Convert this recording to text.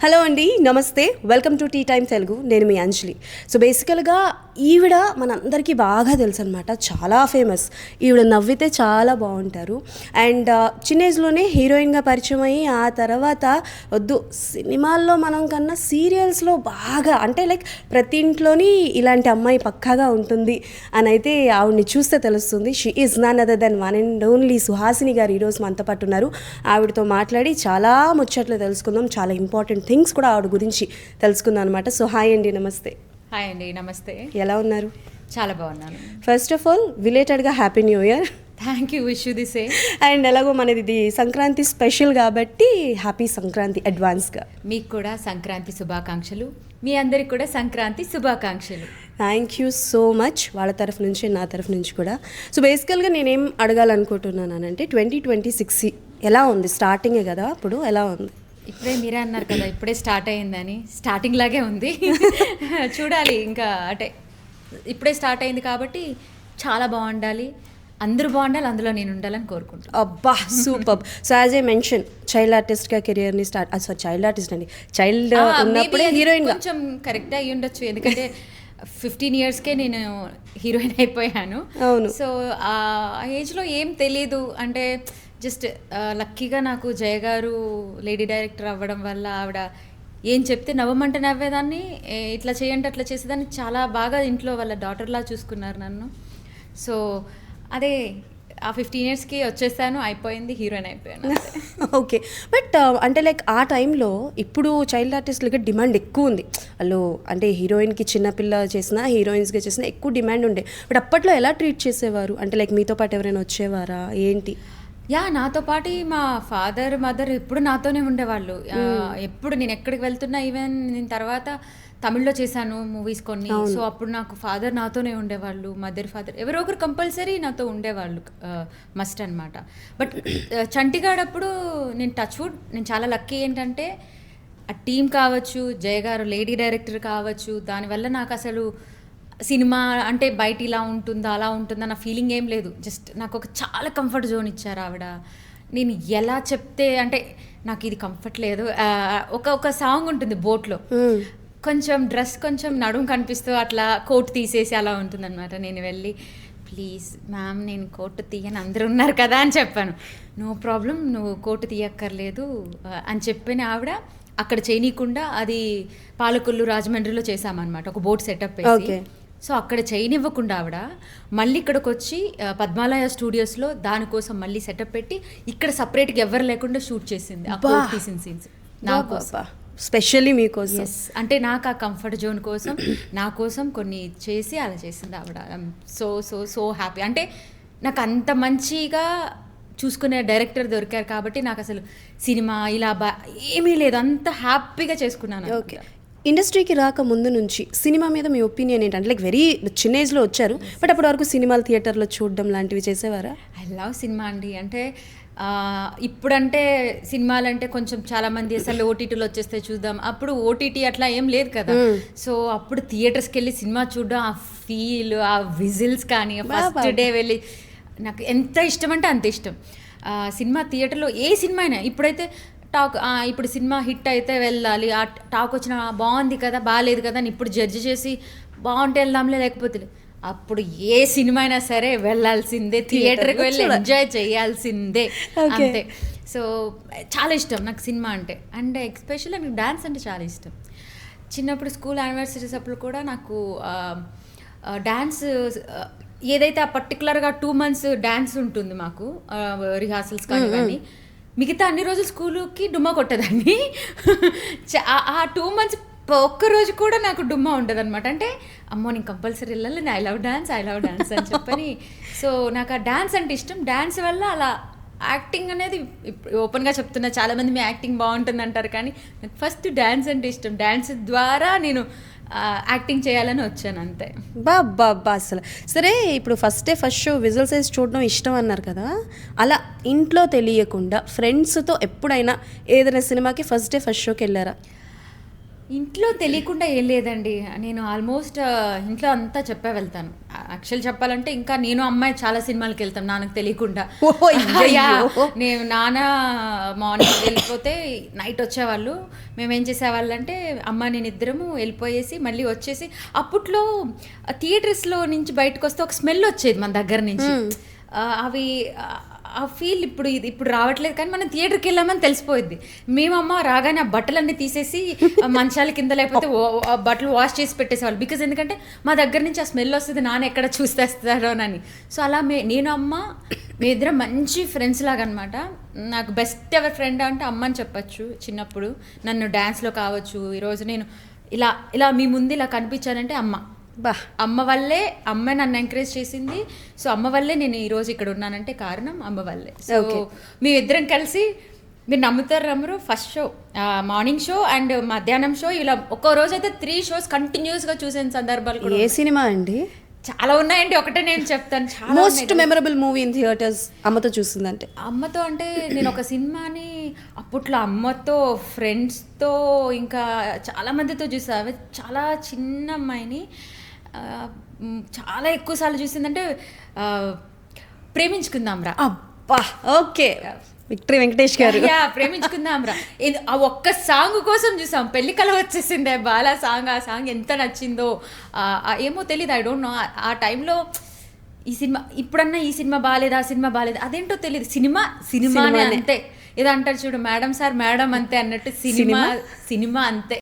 Hello అండి, నమస్తే. Welcome to tea time Telugu. నేను మీ అంజలి. సో బేసికల్గా ఈవిడ మనందరికీ బాగా తెలుసు అనమాట, చాలా ఫేమస్. ఈవిడ నవ్వితే చాలా బాగుంటారు. అండ్ చిన్న ఏజ్లోనే హీరోయిన్గా పరిచయం అయ్యి ఆ తర్వాత వద్దు సినిమాల్లో మనం కన్నా సీరియల్స్లో బాగా, అంటే లైక్ ప్రతి ఇంట్లోని ఇలాంటి అమ్మాయి పక్కాగా ఉంటుంది అని అయితే ఆవిడని చూస్తే తెలుస్తుంది. She is none other than one and only Suhasini గారు ఈరోజు మనతో పాటు ఉన్నారు. ఆవిడతో మాట్లాడి చాలా ముచ్చట్లు తెలుసుకుందాం, చాలా ఇంపార్టెంట్ థింగ్స్ కూడా ఆవిడ గురించి తెలుసుకుందాం అనమాట. సో హాయ్ అండి, నమస్తే. హాయ్ అండి, నమస్తే. ఎలా ఉన్నారు? చాలా బాగున్నాను. ఫస్ట్ ఆఫ్ ఆల్ బిలేటెడ్గా happy new year. Thank you, wish you the same. And ఎలాగో మనది ఇది సంక్రాంతి స్పెషల్ కాబట్టి హ్యాపీ సంక్రాంతి అడ్వాన్స్గా. మీకు కూడా సంక్రాంతి శుభాకాంక్షలు. మీ అందరికి కూడా సంక్రాంతి శుభాకాంక్షలు. థ్యాంక్ యూ సో మచ్, వాళ్ళ తరఫు నుంచి నా తరఫు నుంచి కూడా. సో బేసికల్గా నేనేం అడగాలనుకుంటున్నానంటే 2026 ఎలా ఉంది? స్టార్టింగే కదా, అప్పుడు ఎలా ఉంది? ఇప్పుడే మీరే అన్నారు కదా, ఇప్పుడే స్టార్ట్ అయిందని. స్టార్టింగ్ లాగే ఉంది. చూడాలి ఇంకా, అంటే ఇప్పుడే స్టార్ట్ అయింది కాబట్టి చాలా బాగుండాలి, అందరూ బాగుండాలి, అందులో నేను ఉండాలని కోరుకుంటాను. అబ్బా super. So as a mention, child ఆర్టిస్ట్గా కెరియర్ని చైల్డ్ ఆర్టిస్ట్ అండి, చైల్డ్ ఉన్నప్పుడే హీరోయిన్గా కొంచెం కరెక్ట్ అయ్యి ఉండొచ్చు, ఎందుకంటే 15 yearsకే నేను హీరోయిన్ అయిపోయాను. అవును. సో ఆ ఏజ్లో ఏం తెలీదు, అంటే జస్ట్ లక్కీగా నాకు జయ గారు లేడీ డైరెక్టర్ అవ్వడం వల్ల ఆవిడ ఏం చెప్తే నవ్వమంటే నవ్వేదాన్ని, ఇట్లా చేయండి అట్లా చేసేదాన్ని. చాలా బాగా ఇంట్లో వాళ్ళ డాటర్లా చూసుకున్నారు నన్ను. సో అదే ఆ 15 yearsకి వచ్చేసాను, అయిపోయింది, హీరోయిన్ అయిపోయాను. ఓకే. బట్ అంటే లైక్ ఆ టైంలో ఇప్పుడు చైల్డ్ ఆర్టిస్ట్లకి డిమాండ్ ఎక్కువ ఉంది. వాళ్ళు అంటే హీరోయిన్కి చిన్నపిల్ల చేసినా హీరోయిన్స్గా చేసినా ఎక్కువ డిమాండ్ ఉండే. బట్ అప్పట్లో ఎలా ట్రీట్ చేసేవారు? అంటే లైక్ మీతో పాటు ఎవరైనా వచ్చేవారా ఏంటి? నాతో పాటు మా ఫాదర్ మదర్ ఎప్పుడు నాతోనే ఉండేవాళ్ళు. ఎప్పుడు నేను ఎక్కడికి వెళ్తున్నా, ఈవెన్ నేను తర్వాత తమిళ్లో చేశాను మూవీస్ కొన్ని. సో అప్పుడు నాకు ఫాదర్ నాతోనే ఉండేవాళ్ళు, మదర్ ఫాదర్ ఎవరో ఒకరు కంపల్సరీ నాతో ఉండేవాళ్ళు, మస్ట్ అనమాట. బట్ చంటిగాడప్పుడు నేను టచ్వుడ్, నేను చాలా లక్కీ ఏంటంటే ఆ టీం కావచ్చు, జయ గారు లేడీ డైరెక్టర్ కావచ్చు, దానివల్ల నాకు అసలు సినిమా అంటే బయట ఇలా ఉంటుందా అలా ఉంటుందా నా ఫీలింగ్ ఏం లేదు. జస్ట్ నాకు ఒక చాలా కంఫర్ట్ జోన్ ఇచ్చారు ఆవిడ. నేను ఎలా చెప్తే, అంటే నాకు ఇది కంఫర్ట్ లేదు. ఒక సాంగ్ ఉంటుంది బోట్లో, కొంచెం డ్రెస్ కొంచెం నడుము కనిపిస్తూ అట్లా కోట్ తీసేసి అలా ఉంటుందన్నమాట. నేను వెళ్ళి ప్లీజ్ మ్యామ్ నేను కోట్ తీయని, అందరూ ఉన్నారు కదా అని చెప్పాను. నో ప్రాబ్లం, నువ్వు కోట్ తీయక్కర్లేదు అని చెప్పిన ఆవిడ అక్కడ చేయనీయకుండా, అది పాలకొల్లు రాజమండ్రిలో చేశామన్నమాట, ఒక బోట్ సెటప్ వేసి. సో అక్కడ చేయనివ్వకుండా ఆవిడ మళ్ళీ ఇక్కడికి వచ్చి పద్మాలయ స్టూడియోస్లో దానికోసం మళ్ళీ సెటప్ పెట్టి ఇక్కడ సపరేట్గా ఎవరు లేకుండా షూట్ చేసింది ఆ కోట్ తీసిన సీన్స్ నా కోసం, స్పెషల్లీ మీకోసం. అంటే నాకు ఆ కంఫర్ట్ జోన్ కోసం, నా కోసం కొన్ని చేసి అలా చేసింది ఆవిడ. So so so happy. అంటే నాకు అంత మంచిగా చూసుకునే డైరెక్టర్ దొరికారు కాబట్టి నాకు అసలు సినిమా ఇలా ఏమీ లేదు, అంత హ్యాపీగా చేసుకున్నాను. ఓకే. ఇండస్ట్రీకి రాక ముందు నుంచి సినిమా మీద మీ ఒపీనియన్ ఏంటంటే, లైక్ వెరీ చిన్న ఏజ్లో వచ్చారు, బట్ అప్పటి వరకు సినిమాలు థియేటర్లో చూడడం లాంటివి చేసేవారా? ఐ లవ్ సినిమా అండి. అంటే ఇప్పుడంటే సినిమాలంటే కొంచెం చాలామంది అసలు ఓటీటీలో వచ్చేస్తే చూద్దాం, అప్పుడు ఓటీటీ అట్లా ఏం లేదు కదా. సో అప్పుడు థియేటర్స్కి వెళ్ళి సినిమా చూడడం, ఆ ఫీల్, ఆ విజిల్స్ కానీ, ఫస్ట్ డే వెళ్ళి నాకు ఎంత ఇష్టం అంటే అంత ఇష్టం సినిమా. థియేటర్లో ఏ సినిమా అయినా, ఇప్పుడైతే టాక్, ఇప్పుడు సినిమా హిట్ అయితే వెళ్ళాలి, ఆ టాక్ వచ్చిన బాగుంది కదా బాగాలేదు కదా అని ఇప్పుడు జడ్జి చేసి బాగుంటే వెళ్దాంలే లేకపోతే, అప్పుడు ఏ సినిమా అయినా సరే వెళ్ళాల్సిందే, థియేటర్కి వెళ్ళి ఎంజాయ్ చేయాల్సిందే, అంతే. సో చాలా ఇష్టం నాకు సినిమా అంటే. అండ్ ఎస్పెషల్లీ నాకు డ్యాన్స్ అంటే చాలా ఇష్టం. చిన్నప్పుడు స్కూల్ యానివర్సరీస్ అప్పుడు కూడా నాకు డ్యాన్స్ ఏదైతే ఆ పర్టికులర్గా 2 months డ్యాన్స్ ఉంటుంది మాకు, రిహార్సల్స్ కానీ మిగతా అన్ని రోజులు స్కూలుకి డుమ్మా కొట్టేదాన్ని. ఆ 2 months ఒక్కరోజు కూడా నాకు డుమ్మా ఉండదు అనమాట. అంటే అమ్మో నేను కంపల్సరీ వెళ్ళాలి, ఐ లవ్ డాన్స్ అని చెప్పని. సో నాకు ఆ డాన్స్ అంటే ఇష్టం. డాన్స్ వల్ల అలా యాక్టింగ్ అనేది, ఓపెన్గా చెప్తున్నా, చాలామంది మీ యాక్టింగ్ బాగుంటుంది అంటారు, కానీ నాకు ఫస్ట్ డాన్స్ అంటే ఇష్టం. డాన్స్ ద్వారా నేను యాక్టింగ్ చేయాలని వచ్చాను, అంతే. బాబా అసలు సరే, ఇప్పుడు ఫస్ట్ షో విజువల్స్ వేసి చూడడం ఇష్టం అన్నారు కదా, అలా ఇంట్లో తెలియకుండా ఫ్రెండ్స్తో ఎప్పుడైనా ఏదైనా సినిమాకి ఫస్ట్ షోకి వెళ్ళారా? ఇంట్లో తెలియకుండా ఏం లేదండి. నేను ఆల్మోస్ట్ ఇంట్లో అంతా చెప్పే వెళ్తాను. యాక్చువల్ చెప్పాలంటే ఇంకా నేను అమ్మాయి చాలా సినిమాలకి వెళ్తాం నాన్నకు తెలియకుండా. నేను నాన్న మార్నింగ్ వెళ్ళిపోతే నైట్ వచ్చేవాళ్ళు. మేము ఏం చేసేవాళ్ళంటే అమ్మ నేను ఇద్దరము వెళ్ళిపోయేసి మళ్ళీ వచ్చేసి, అప్పట్లో థియేటర్స్లో నుంచి బయటకు వస్తే ఒక స్మెల్ వచ్చేది మన దగ్గర నుంచి. అవి ఆ ఫీల్ ఇప్పుడు రావట్లేదు, కానీ మనం థియేటర్కి వెళ్ళామని తెలిసిపోయింది. మేమమ్మ రాగానే ఆ బట్టలన్నీ తీసేసి మంచాల కింద లేకపోతే బట్టలు వాష్ చేసి పెట్టేసేవాళ్ళు. బికాజ్ ఎందుకంటే మా దగ్గర నుంచి ఆ స్మెల్ వస్తుంది, నాన్న ఎక్కడ చూస్తేస్తారోనని. సో అలా నేను అమ్మ మీ ఇద్దరం మంచి ఫ్రెండ్స్ లాగా అనమాట. నాకు బెస్ట్ ఎవర్ ఫ్రెండ్ అంటే అమ్మ అని చెప్పచ్చు. చిన్నప్పుడు నన్ను డ్యాన్స్లో కావచ్చు, ఈరోజు నేను ఇలా మీ ముందు ఇలా కనిపించానంటే అమ్మ వల్లే. అమ్మ నన్ను ఎంకరేజ్ చేసింది. సో అమ్మ వల్లే నేను ఈరోజు ఇక్కడ ఉన్నానంటే కారణం అమ్మ వల్లే. సో మీ ఇద్దరం కలిసి, మీరు నమ్ముతారు నమ్మరు, first show morning show and మధ్యాహ్నం షో ఇలా ఒక్కో రోజు అయితే 3 షోస్ కంటిన్యూస్గా చూసిన సందర్భాలు కూడా. ఏ సినిమా అండి? చాలా ఉన్నాయండి, ఒకటే నేను చెప్తాను. చాలా most memorable movie in theatres అమ్మతో చూసిందంటే? అమ్మతో అంటే నేను ఒక సినిమాని అప్పట్లో అమ్మతో, ఫ్రెండ్స్తో, ఇంకా చాలా మందితో చూసా. చాలా చిన్న అమ్మాయిని చాలా ఎక్కువసార్లు చూసిందంటే ప్రేమించుకుందాంరా. అబ్బా, ఓకే, విక్టరీ వెంకటేష్ గారు. ప్రేమించుకుందాంరా. ఆ ఒక్క సాంగ్ కోసం చూసాం. పెళ్లి కల వచ్చేసిందే బాలా సాంగ్. ఆ సాంగ్ ఎంత నచ్చిందో ఏమో తెలియదు, ఐ డోంట్ నో. ఆ టైంలో ఈ సినిమా ఇప్పుడన్నా ఈ సినిమా బాగాలేదు, ఆ సినిమా బాగాలేదు, అదేంటో తెలియదు. సినిమానే అంతే. ఏదో అంటారు చూడు, మేడం సార్ మేడం అంతే అన్నట్టు సినిమా అంతే.